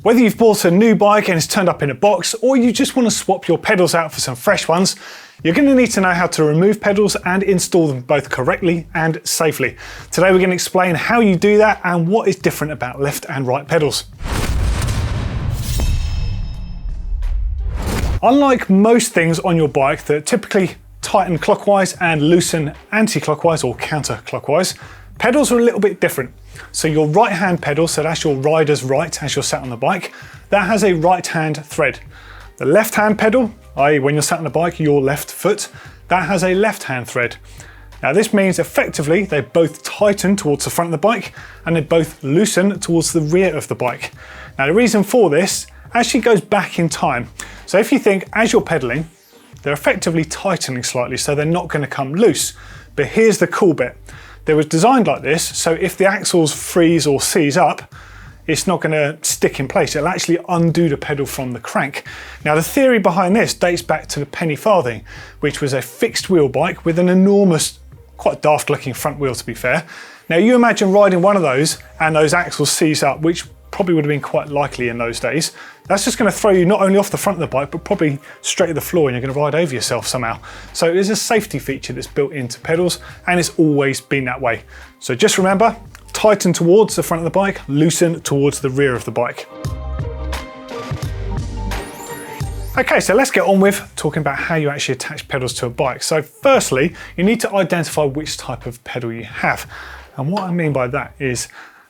Whether you've bought a new bike and it's turned up in a box, or you just want to swap your pedals out for some fresh ones, you're going to need to know how to remove pedals and install them both correctly and safely. Today we're going to explain how you do that and what is different about left and right pedals. Unlike most things on your bike that typically tighten clockwise and loosen anti-clockwise or counter-clockwise, pedals are a little bit different. So your right hand pedal, so that's your rider's right as you're sat on the bike, that has a right hand thread. The left hand pedal, i.e. when you're sat on the bike, your left foot, that has a left hand thread. Now this means effectively they both tighten towards the front of the bike and they both loosen towards the rear of the bike. Now the reason for this actually goes back in time. So if you think as you're pedaling, they're effectively tightening slightly so they're not going to come loose. But here's the cool bit. They were designed like this, so if the axles freeze or seize up, it's not going to stick in place. It'll actually undo the pedal from the crank. Now the theory behind this dates back to the penny farthing, which was a fixed wheel bike with an enormous, quite daft looking front wheel to be fair. Now you imagine riding one of those and those axles seize up, which probably would have been quite likely in those days. That's just going to throw you not only off the front of the bike, but probably straight to the floor and you're going to ride over yourself somehow. So it is a safety feature that's built into pedals and it's always been that way. So just remember, tighten towards the front of the bike, loosen towards the rear of the bike. Okay, so let's get on with talking about how you actually attach pedals to a bike. So firstly, you need to identify which type of pedal you have. And what I mean by that is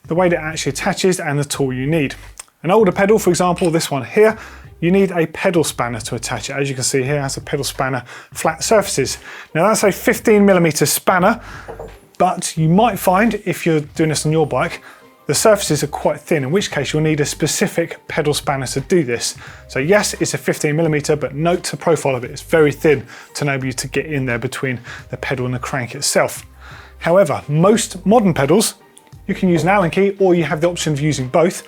the way that it actually attaches and the tool you need. An older pedal, for example, this one here, you need a pedal spanner to attach it. As you can see here, it has a pedal spanner, flat surfaces. Now that's a 15mm spanner, but you might find if you're doing this on your bike, the surfaces are quite thin, in which case you'll need a specific pedal spanner to do this. So yes, it's a 15mm, but note the profile of it, it's very thin to enable you to get in there between the pedal and the crank itself. However, most modern pedals, you can use an Allen key or you have the option of using both.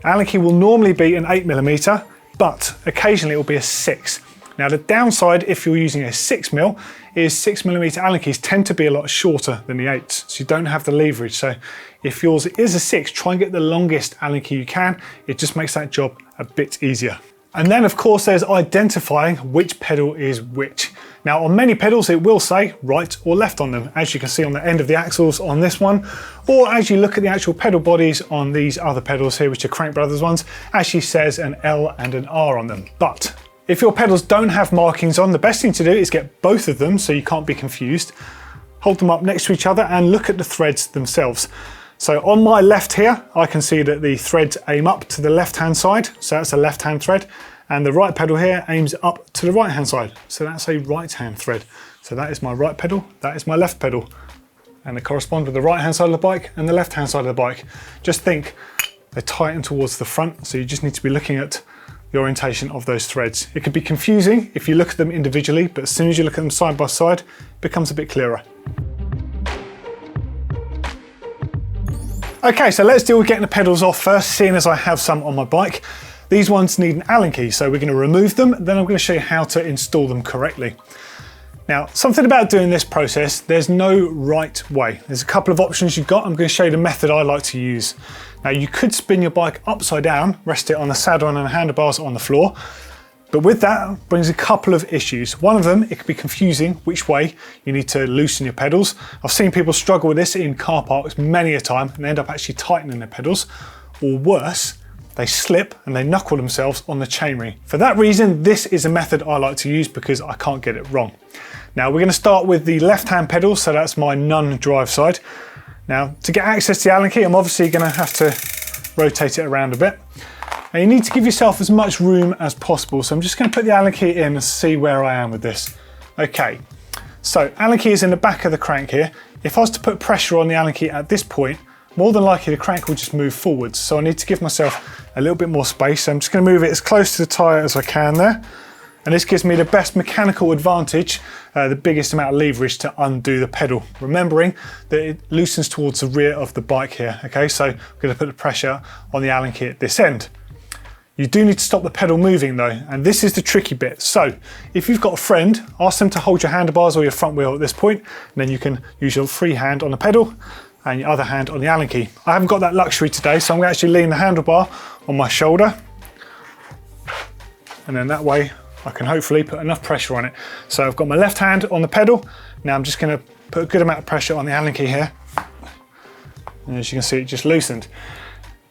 Allen key will normally be an 8mm, but occasionally it will be a 6. Now the downside if you're using a 6mm is 6mm Allen keys tend to be a lot shorter than the 8s, so you don't have the leverage. So if yours is a 6, try and get the longest Allen key you can. It just makes that job a bit easier. And then of course there's identifying which pedal is which. Now on many pedals it will say right or left on them, as you can see on the end of the axles on this one, or as you look at the actual pedal bodies on these other pedals here, which are Crank Brothers ones, actually says an L and an R on them. But if your pedals don't have markings on, the best thing to do is get both of them so you can't be confused. Hold them up next to each other and look at the threads themselves. So on my left here, I can see that the threads aim up to the left-hand side, so that's a left-hand thread, and the right pedal here aims up to the right-hand side, so that's a right-hand thread. So that is my right pedal, that is my left pedal, and they correspond with the right-hand side of the bike and the left-hand side of the bike. Just think, they tighten towards the front, so you just need to be looking at the orientation of those threads. It could be confusing if you look at them individually, but as soon as you look at them side by side, it becomes a bit clearer. Okay, so let's deal with getting the pedals off first, seeing as I have some on my bike. These ones need an Allen key, so we're going to remove them, then I'm going to show you how to install them correctly. Now, something about doing this process, there's no right way. There's a couple of options you've got. I'm going to show you the method I like to use. Now, you could spin your bike upside down, rest it on the saddle and the handlebars on the floor, but with that brings a couple of issues. One of them, it can be confusing which way you need to loosen your pedals. I've seen people struggle with this in car parks many a time and they end up actually tightening their pedals, or worse, they slip and they knuckle themselves on the chainring. For that reason, this is a method I like to use because I can't get it wrong. Now we're going to start with the left-hand pedal, so that's my non-drive side. Now to get access to the Allen key, I'm obviously going to have to rotate it around a bit. Now you need to give yourself as much room as possible, so I'm just going to put the Allen key in and see where I am with this. Okay, so Allen key is in the back of the crank here. If I was to put pressure on the Allen key at this point, more than likely the crank will just move forwards, so I need to give myself a little bit more space. So I'm just going to move it as close to the tyre as I can there, and this gives me the best mechanical advantage, the biggest amount of leverage to undo the pedal, remembering that it loosens towards the rear of the bike here. Okay, so I'm going to put the pressure on the Allen key at this end. You do need to stop the pedal moving though, and this is the tricky bit. So if you've got a friend, ask them to hold your handlebars or your front wheel at this point, and then you can use your free hand on the pedal and your other hand on the Allen key. I haven't got that luxury today, so I'm going to actually lean the handlebar on my shoulder, and then that way I can hopefully put enough pressure on it. So I've got my left hand on the pedal. Now I'm just going to put a good amount of pressure on the Allen key here, and as you can see, it just loosened.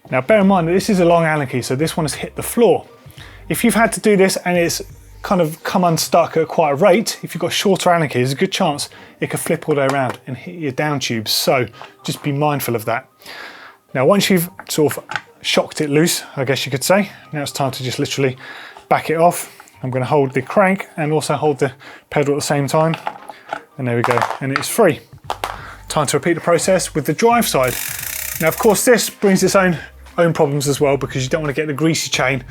Now bear in mind that this is a long Allen key, so this one has hit the floor. If you've had to do this and it's kind of come unstuck at quite a rate, if you've got shorter Allen keys, there's a good chance it could flip all the way around and hit your down tubes. So just be mindful of that. Now once you've sort of shocked it loose, I guess you could say, now it's time to just literally back it off. I'm going to hold the crank and also hold the pedal at the same time. And there we go, and it's free. Time to repeat the process with the drive side. Now of course this brings its own problems as well, because you don't want to get the greasy chain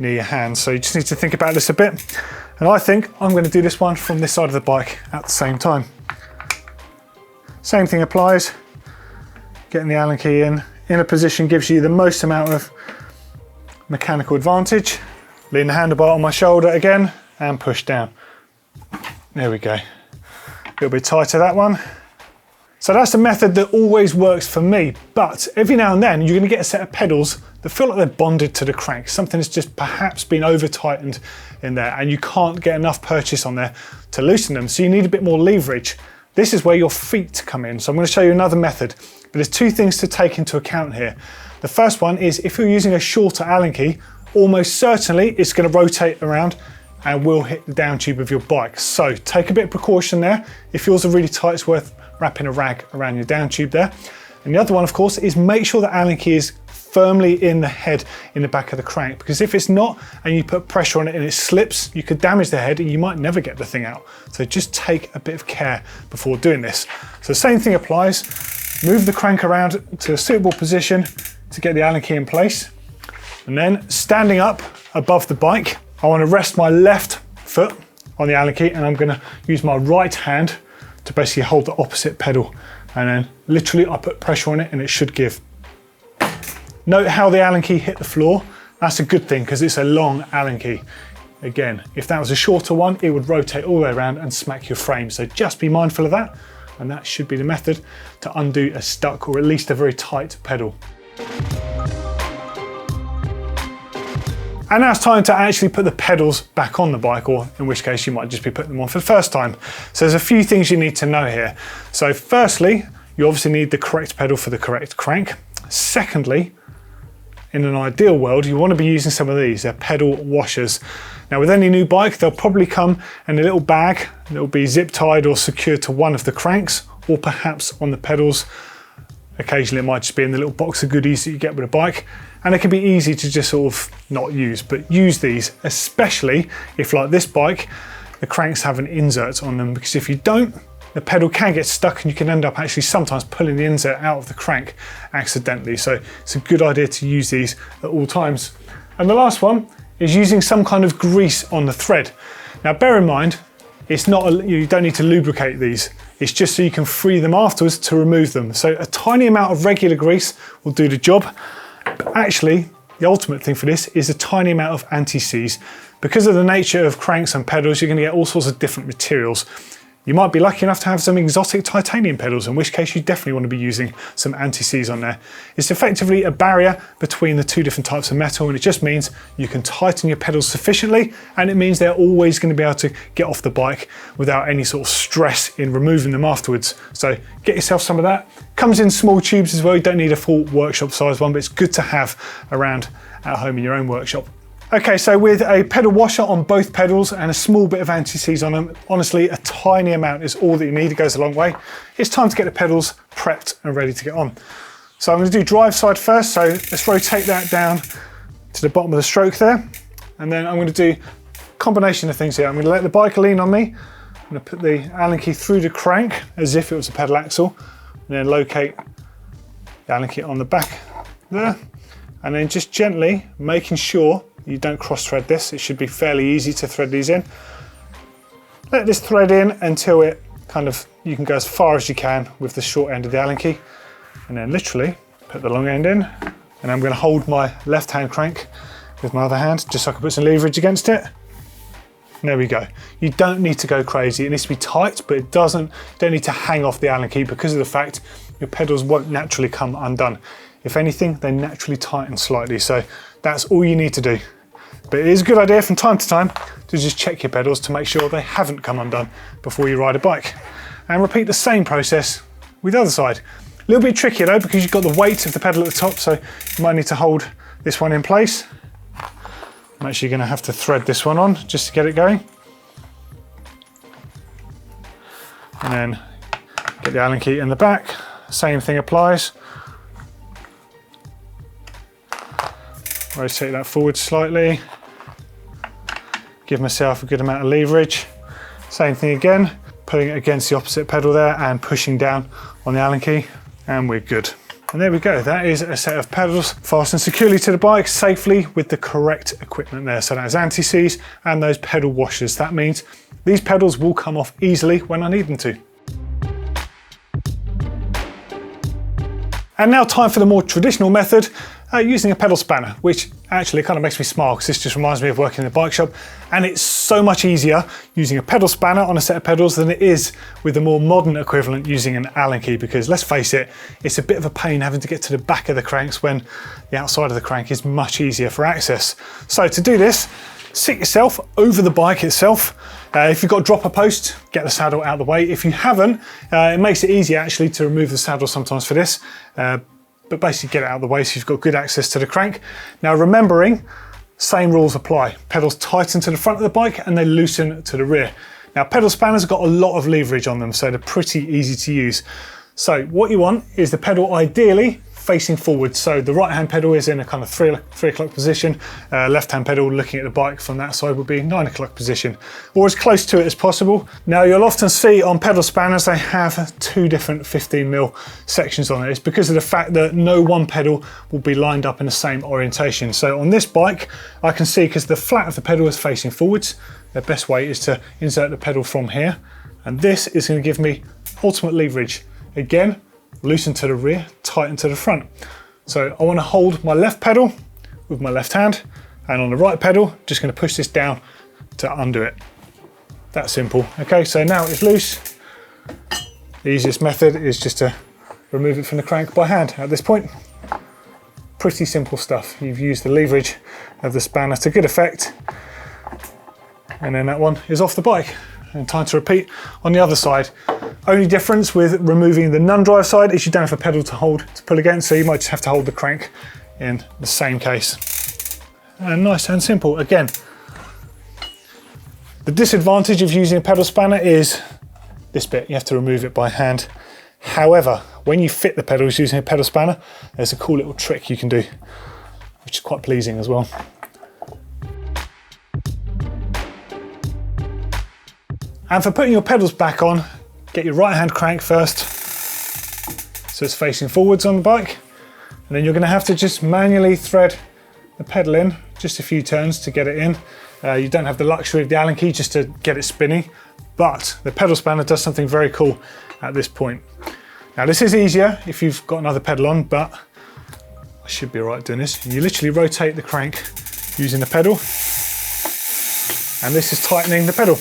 near your hands, so you just need to think about this a bit. And I think I'm going to do this one from this side of the bike at the same time. Same thing applies. Getting the Allen key in a position gives you the most amount of mechanical advantage. Lean the handlebar on my shoulder again and push down. There we go. A little bit tighter, that one. So that's the method that always works for me, but every now and then you're going to get a set of pedals that feel like they're bonded to the crank. Something that's just perhaps been over tightened in there and you can't get enough purchase on there to loosen them, so you need a bit more leverage. This is where your feet come in. So I'm going to show you another method, but there's two things to take into account here. The first one is if you're using a shorter Allen key, almost certainly it's going to rotate around and will hit the down tube of your bike. So take a bit of precaution there. If yours are really tight, it's worth wrapping a rag around your down tube there. And the other one, of course, is make sure the Allen key is firmly in the head, in the back of the crank, because if it's not and you put pressure on it and it slips, you could damage the head and you might never get the thing out. So just take a bit of care before doing this. So the same thing applies. Move the crank around to a suitable position to get the Allen key in place. And then standing up above the bike, I want to rest my left foot on the Allen key and I'm going to use my right hand to basically hold the opposite pedal. And then literally I put pressure on it and it should give. Note how the Allen key hit the floor. That's a good thing because it's a long Allen key. Again, if that was a shorter one, it would rotate all the way around and smack your frame. So just be mindful of that. And that should be the method to undo a stuck or at least a very tight pedal. And now it's time to actually put the pedals back on the bike, or in which case you might just be putting them on for the first time. So there's a few things you need to know here. So firstly, you obviously need the correct pedal for the correct crank. Secondly, in an ideal world, you want to be using some of these. They're pedal washers. Now with any new bike, they'll probably come in a little bag that will be zip tied or secured to one of the cranks, or perhaps on the pedals. Occasionally it might just be in the little box of goodies that you get with a bike. And it can be easy to just sort of not use, but use these, especially if, like this bike, the cranks have an insert on them, because if you don't, the pedal can get stuck and you can end up actually sometimes pulling the insert out of the crank accidentally. So it's a good idea to use these at all times. And the last one is using some kind of grease on the thread. Now bear in mind, it's not you don't need to lubricate these. It's just so you can free them afterwards to remove them. So a tiny amount of regular grease will do the job. But actually, the ultimate thing for this is a tiny amount of anti-seize. Because of the nature of cranks and pedals, you're going to get all sorts of different materials. You might be lucky enough to have some exotic titanium pedals, in which case you definitely want to be using some anti-seize on there. It's effectively a barrier between the two different types of metal, and it just means you can tighten your pedals sufficiently, and it means they're always going to be able to get off the bike without any sort of stress in removing them afterwards. So get yourself some of that. Comes in small tubes as well. You don't need a full workshop size one, but it's good to have around at home in your own workshop. Okay, so with a pedal washer on both pedals and a small bit of anti-seize on them, honestly, a tiny amount is all that you need. It goes a long way. It's time to get the pedals prepped and ready to get on. So I'm going to do drive side first. So let's rotate that down to the bottom of the stroke there. And then I'm going to do a combination of things here. I'm going to let the bike lean on me. I'm going to put the Allen key through the crank as if it was a pedal axle, and then locate the Allen key on the back there. And then just gently making sure you don't cross thread this. It should be fairly easy to thread these in. Let this thread in until it you can go as far as you can with the short end of the Allen key, and then literally put the long end in. And I'm going to hold my left hand crank with my other hand just so I can put some leverage against it. And there we go. You don't need to go crazy. It needs to be tight, but you don't need to hang off the Allen key because of the fact your pedals won't naturally come undone. If anything, they naturally tighten slightly, so that's all you need to do. But it is a good idea from time to time to just check your pedals to make sure they haven't come undone before you ride a bike. And repeat the same process with the other side. A little bit trickier though, because you've got the weight of the pedal at the top, so you might need to hold this one in place. I'm actually going to have to thread this one on just to get it going. And then get the Allen key in the back. Same thing applies. Rotate that forward slightly. Give myself a good amount of leverage. Same thing again, putting it against the opposite pedal there and pushing down on the Allen key, and we're good. And there we go, that is a set of pedals fastened securely to the bike safely with the correct equipment there. So that's anti-seize and those pedal washers. That means these pedals will come off easily when I need them to. And now time for the more traditional method, using a pedal spanner, which actually kind of makes me smile because this just reminds me of working in a bike shop. And it's so much easier using a pedal spanner on a set of pedals than it is with the more modern equivalent using an Allen key, because let's face it, it's a bit of a pain having to get to the back of the cranks when the outside of the crank is much easier for access. So to do this, sit yourself over the bike itself. If you've got a dropper post, get the saddle out of the way. If you haven't, it makes it easier actually to remove the saddle sometimes for this. But basically get it out of the way so you've got good access to the crank. Now remembering, same rules apply. Pedals tighten to the front of the bike and they loosen to the rear. Now pedal spanners have got a lot of leverage on them, so they're pretty easy to use. So what you want is the pedal ideally facing forward. So the right hand pedal is in a kind of 3 o'clock position. Left hand pedal looking at the bike from that side would be 9 o'clock position, or as close to it as possible. Now you'll often see on pedal spanners they have 2 different 15mm sections on it. It's because of the fact that no one pedal will be lined up in the same orientation. So on this bike I can see, because the flat of the pedal is facing forwards, the best way is to insert the pedal from here, and this is going to give me ultimate leverage. Again, loosen to the rear, tighten to the front. So I want to hold my left pedal with my left hand, and on the right pedal, just going to push this down to undo it. That simple. Okay, so now it's loose. The easiest method is just to remove it from the crank by hand at this point. Pretty simple stuff. You've used the leverage of the spanner to good effect, and then that one is off the bike. And time to repeat on the other side. Only difference with removing the non-drive side is you don't have a pedal to hold to pull against, so you might just have to hold the crank in the same case. And nice and simple. Again, the disadvantage of using a pedal spanner is this bit, you have to remove it by hand. However, when you fit the pedals using a pedal spanner, there's a cool little trick you can do, which is quite pleasing as well. And for putting your pedals back on, get your right hand crank first, so it's facing forwards on the bike, and then you're going to have to just manually thread the pedal in, just a few turns to get it in. You don't have the luxury of the Allen key just to get it spinning, but the pedal spanner does something very cool at this point. Now this is easier if you've got another pedal on, but I should be alright doing this. You literally rotate the crank using the pedal, and this is tightening the pedal.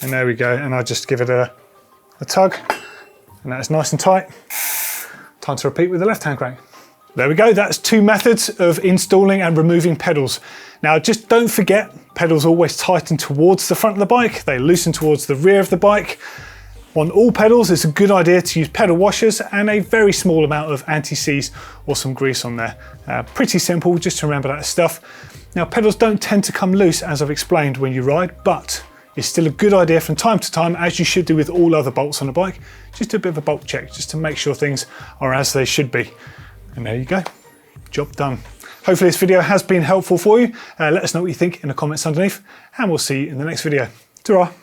And there we go, and I'll just give it a tug, and that's nice and tight. Time to repeat with the left hand crank. There we go, that's 2 methods of installing and removing pedals. Now just don't forget, pedals always tighten towards the front of the bike, they loosen towards the rear of the bike. On all pedals, it's a good idea to use pedal washers and a very small amount of anti-seize or some grease on there. Pretty simple, just to remember that stuff. Now pedals don't tend to come loose, as I've explained, when you ride, but it's still a good idea from time to time, as you should do with all other bolts on a bike, just do a bit of a bolt check, just to make sure things are as they should be. And there you go, job done. Hopefully this video has been helpful for you. Let us know what you think in the comments underneath, and we'll see you in the next video. Ta-ra.